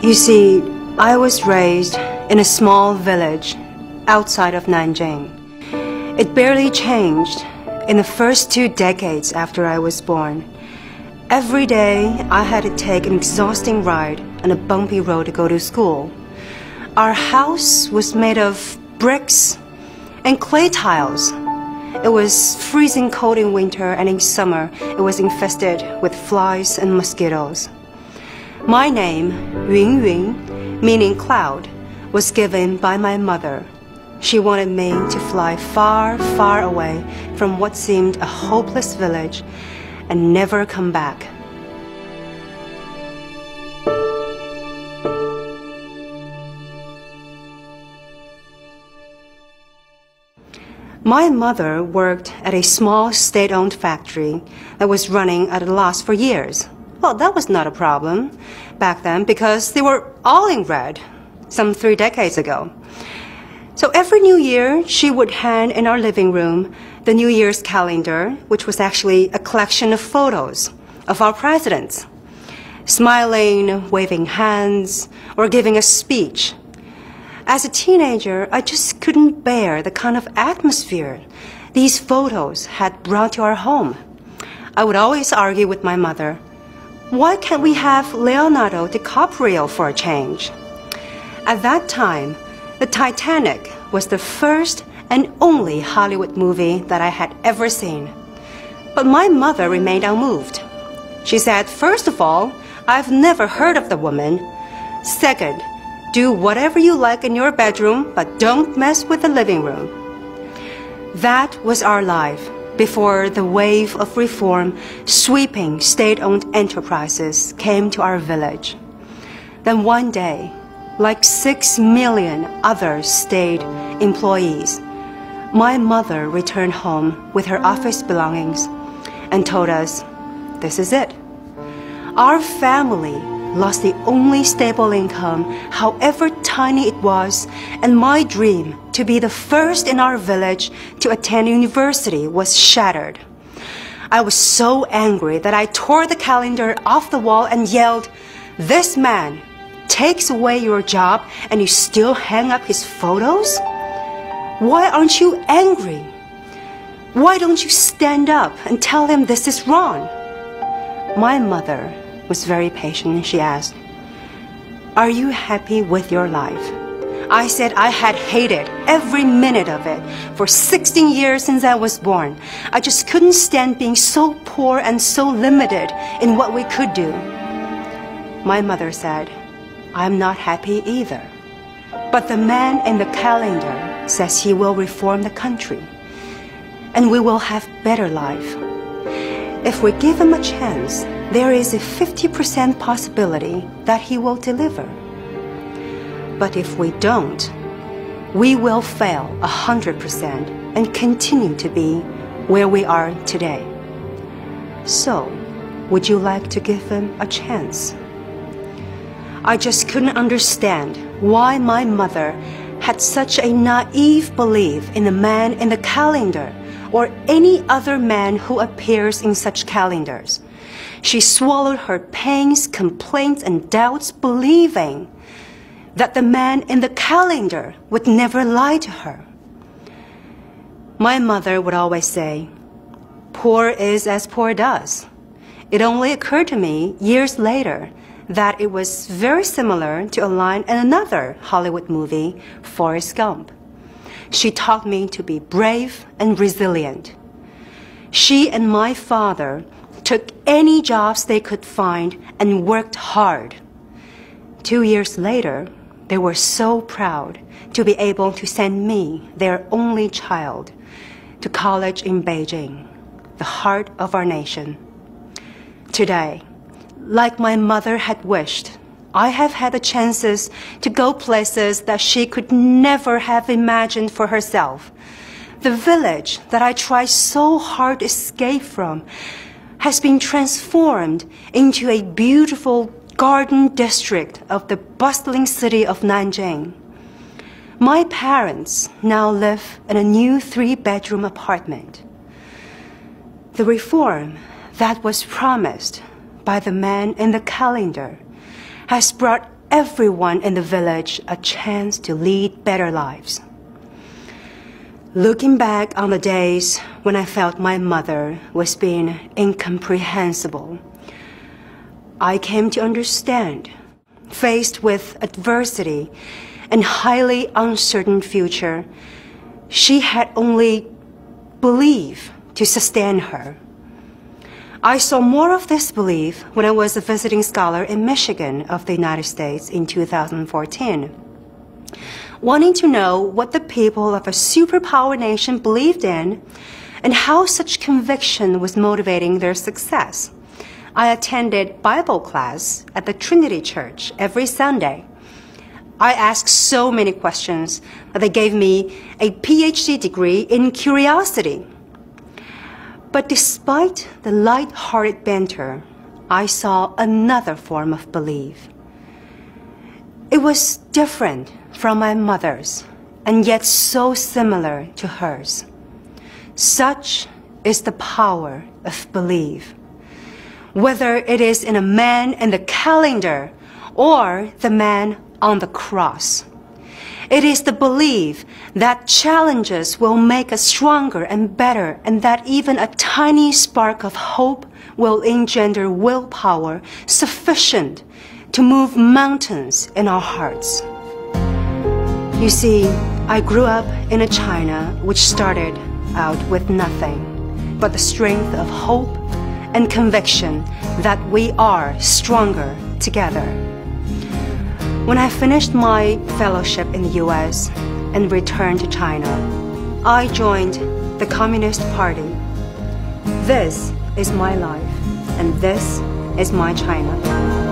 You see, I was raised in a small village outside of Nanjing. It barely changed in the first 2 decades after I was born. Every day, I had to take an exhausting ride on a bumpy road to go to school. Our house was made of bricks and clay tiles. It was freezing cold in winter, and in summer, it was infested with flies and mosquitoes. My name, Yun Yun, meaning cloud, was given by my mother. She wanted me to fly far, far away from what seemed a hopeless village and never come back. My mother worked at a small state-owned factory that was running at a loss for years. Well, that was not a problem back then because they were all in red some 3 decades ago. So every New Year, she would hand in our living room the New Year's calendar, which was actually a collection of photos of our presidents, smiling, waving hands, or giving a speech. As a teenager, I just couldn't bear the kind of atmosphere these photos had brought to our home. I would always argue with my mother, why can't we have Leonardo DiCaprio for a change? At that time, the Titanic was the first and only Hollywood movie that I had ever seen. But my mother remained unmoved. She said, first of all, I've never heard of the woman. Second, do whatever you like in your bedroom, but don't mess with the living room. That was our life before the wave of reform sweeping state-owned enterprises came to our village. Then one day, like 6 million other state employees, my mother returned home with her office belongings and told us, this is it. Our family lost the only stable income, however tiny it was, and my dream to be the first in our village to attend university was shattered. I was so angry that I tore the calendar off the wall and yelled, this man takes away your job and you still hang up his photos? Why aren't you angry? Why don't you stand up and tell him this is wrong? My mother was very patient. She asked, are you happy with your life? I said I had hated every minute of it for 16 years since I was born. I just couldn't stand being so poor and so limited in what we could do. My mother said, I'm not happy either. But the man in the calendar says he will reform the country, and we will have better life. If we give him a chance, there is a 50% possibility that he will deliver. But if we don't, we will fail 100% and continue to be where we are today. So, would you like to give him a chance? I just couldn't understand why my mother had such a naive belief in the man in the calendar or any other man who appears in such calendars. She swallowed her pains, complaints, and doubts, believing that the man in the calendar would never lie to her. My mother would always say, poor is as poor does. It only occurred to me years later that it was very similar to a line in another Hollywood movie, Forrest Gump. She taught me to be brave and resilient. She and my father took any jobs they could find and worked hard. 2 years later, they were so proud to be able to send me, their only child, to college in Beijing, the heart of our nation. Today, like my mother had wished, I have had the chances to go places that she could never have imagined for herself. The village that I tried so hard to escape from has been transformed into a beautiful garden district of the bustling city of Nanjing. My parents now live in a new 3-bedroom apartment. The reform that was promised by the man in the calendar has brought everyone in the village a chance to lead better lives. Looking back on the days when I felt my mother was being incomprehensible, I came to understand, faced with adversity and highly uncertain future, she had only belief to sustain her. I saw more of this belief when I was a visiting scholar in Michigan of the United States in 2014. Wanting to know what the people of a superpower nation believed in and how such conviction was motivating their success, I attended Bible class at the Trinity Church every Sunday. I asked so many questions that they gave me a PhD degree in curiosity. But despite the light-hearted banter, I saw another form of belief. It was different from my mother's, and yet so similar to hers. Such is the power of belief. Whether it is in a man in the calendar or the man on the cross. It is the belief that challenges will make us stronger and better, and that even a tiny spark of hope will engender willpower sufficient to move mountains in our hearts. You see, I grew up in a China which started out with nothing but the strength of hope and conviction that we are stronger together. When I finished my fellowship in the US and returned to China, I joined the Communist Party. This is my life, and this is my China.